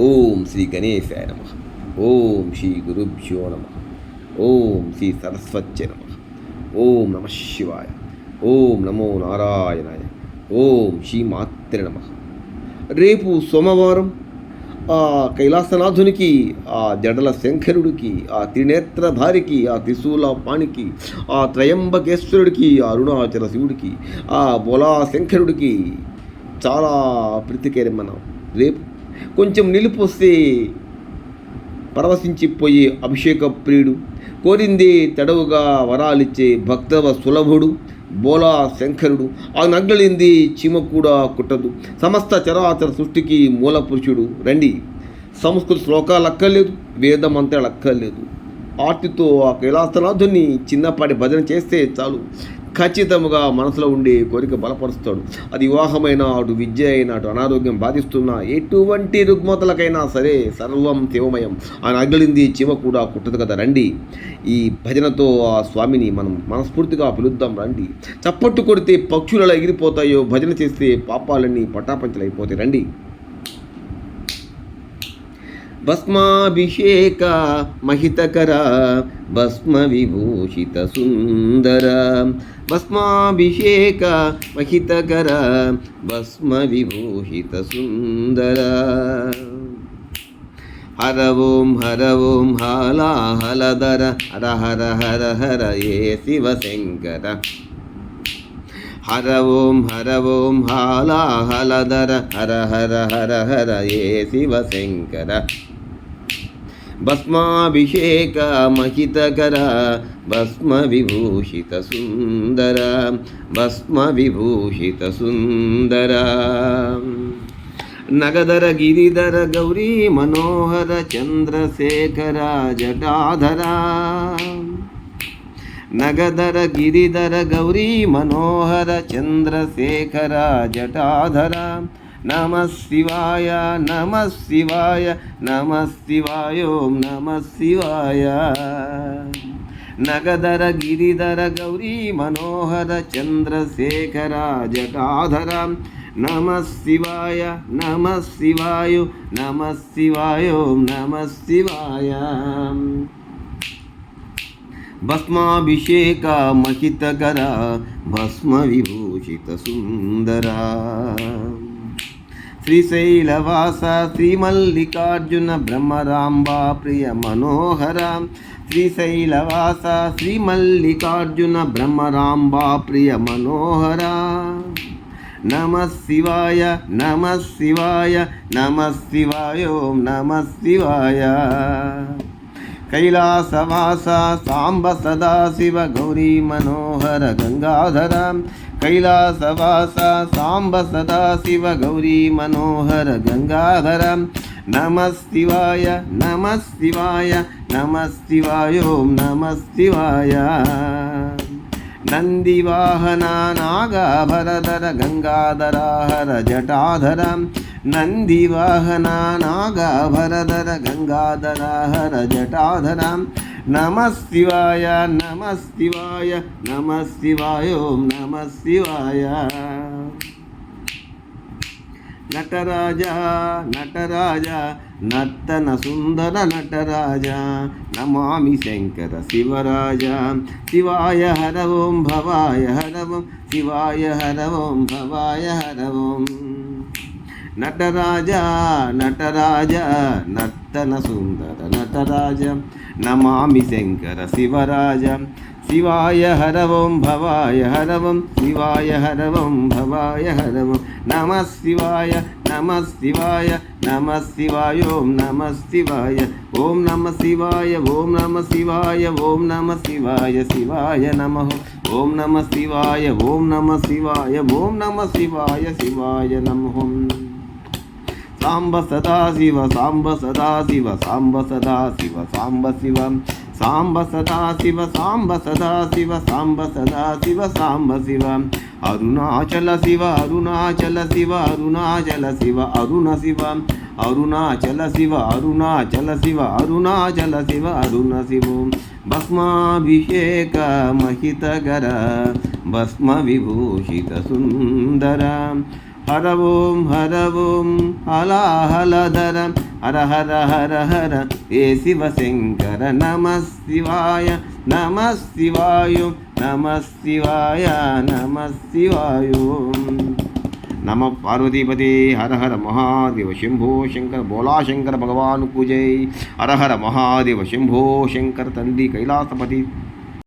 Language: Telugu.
ఓం శ్రీ గణేశాయ నమః. ఓం శ్రీ గురుభ్యో నమః. ఓం శ్రీ సరస్వత్యై నమః. ఓం నమః శివాయ. ఓం నమో నారాయణాయ. ఓం శ్రీ మాత్రే నమః. రేపు సోమవారం ఆ కైలాసనాథునికి, ఆ జడల శంకరుడికి, ఆ త్రినేత్రధారికి, ఆ త్రిశూల పాణికి, ఆ త్రయంబకేశ్వరుడికి, ఆ అరుణాచల శివుడికి, ఆ బోలా శంకరుడికి చాలా ప్రీతికరమైన రేపు. కొంచెం నిలిపొస్తే పరవశించిపోయే అభిషేక ప్రియుడు, కోరిందే తడవుగా వరాలిచ్చే భక్తవ సులభుడు బోలా శంకరుడు. ఆ నగ్గలింది చీమ కూడా కుట్టదు, సమస్త చరాచర సృష్టికి మూల పురుషుడు. రండి, సంస్కృత శ్లోకాలు అక్కర్లేదు, వేదమంత్రాలు అక్కర్లేదు. ఆర్తితో ఆ కైలాసనాథుని చిన్నపాటి భజన చేస్తే చాలు, ఖచ్చితంగా మనసులో ఉండే కోరిక బలపరుస్తాడు. అది వివాహమైన, అటు విద్య అయినా, అటు అనారోగ్యం బాధిస్తున్న ఎటువంటి రుగ్మతలకైనా సరే సర్వం శివమయం. ఆ నగిలింది చీమ కూడా కుట్టదు కదా. రండి, ఈ భజనతో ఆ స్వామిని మనం మనస్ఫూర్తిగా పిలుద్దాం. రండి, చప్పట్టు కొడితే పక్షులలో ఎగిరిపోతాయో, భజన చేస్తే పాపాలన్నీ పటాపంచలైపోతాయి. రండి. భస్మాభిషేక మహితకర భస్మ విభూషిత సుందర, భస్మాభిషేక మహితకర భస్మ విభూషిత సుందర. హర ఓం హాలా హలధర హర హర హర హర ఏ శివశంకర. హర ఓం హాలా హలధర హర హర హర హర ఏ శివశంకర. భస్మాభిషేక మహితకర భస్మ విభూషిత సుందర, భస్మ విభూషిత సుందర. నగధర గిరిధర గౌరీ మనోహర చంద్రశేఖర జటాధర. నగధర గిరిధర గౌరీ మనోహర చంద్రశేఖర జటాధర. నమః శివాయ నమః శివాయ నమః శివాయ ఓం నమః శివాయ. నగధర గిరిధర గౌరీ మనోహర చంద్రశేఖర జటాధర. నమః శివాయ నమః శివాయ నమః శివాయ ఓం నమః శివాయ. భస్మాభిషేక మహితకర భస్మ విభూషిత సుందర. శ్రీశైలవాస శ్రీమల్లికార్జున బ్రహ్మరాంబా ప్రియ మనోహర. శ్రీశైలవాస శ్రీమల్లికార్జున బ్రహ్మరాంబా ప్రియ మనోహర. నమః శివాయ నమః శివాయ నమః శివాయ ఓం నమః శివాయ. కైలాసవాస సాంబ సదాశివ గౌరీ మనోహర గంగాధర. కైలాసవాస సాంబ సదాశివ గౌరీ మనోహర గంగాధర. నమః శివాయ నమః శివాయ నమః శివాయ ఓం నమః శివాయ. నందివాహన నాగాభరధర గంగాధరాహర జటాధర. నందివాహన నాగాభరధర గంగాధరాహర జటాధర. నమః శివాయ నమః శివాయ నమః శివాయ ఓం నమః శివాయ. నటరాజ నటరాజ నర్తన సుందర నటరాజ. నమామి శంకర శివరాజ. శివాయ హర ఓం భవాయ హర ఓం శివాయ హర ఓం భవాయ హర ఓం. నటరాజ నటరాజ నర్తన సుందర నటరాజ. నమామి శంకర శివరాజ. శివాయ హర ఓం భవాయ హర ఓం శివాయ హర ఓం భవాయ హర ఓం. నమః శివాయ నమః శివాయ నమః శివాయ ఓం నమః శివాయ. ఓం నమః శివాయ ఓం నమః శివాయ ఓం నమః శివాయ. శివాయ నమః. ఓం నమః శివాయ ఓం నమః శివాయ ఓం నమః శివాయ. శివాయ నమః. సాంబ సదాశివ సాంబ సదాశివ సాంబ సదాశివ సాంబ శివ. సాంబ సదాశివ సాంబ సదాశివ సాంబ సదాశివ సాంబ శివ. అరుణాచల శివ అరుణాచల శివ అరుణాచల శివ అరుణ శివ. అరుణాచల శివ అరుణాచల శివ అరుణాచల శివ అరుణ శివ. భస్మాభిషేక మహితకర భస్మ విభూషిత సుందర. హర ఓం హల హలధర హర హర హర హర ఏ శివశంకర నమ శివాయ నమ శివాయ నమ శివాయ నమ శివాయ నమ పార్వతీపతే హర హర మహాదేవ శంభో శంకర బోలా శంకర భగవాన్ పూజై హర హర మహాదేవ శంభో శంకర తండ్రి కైలాసపతి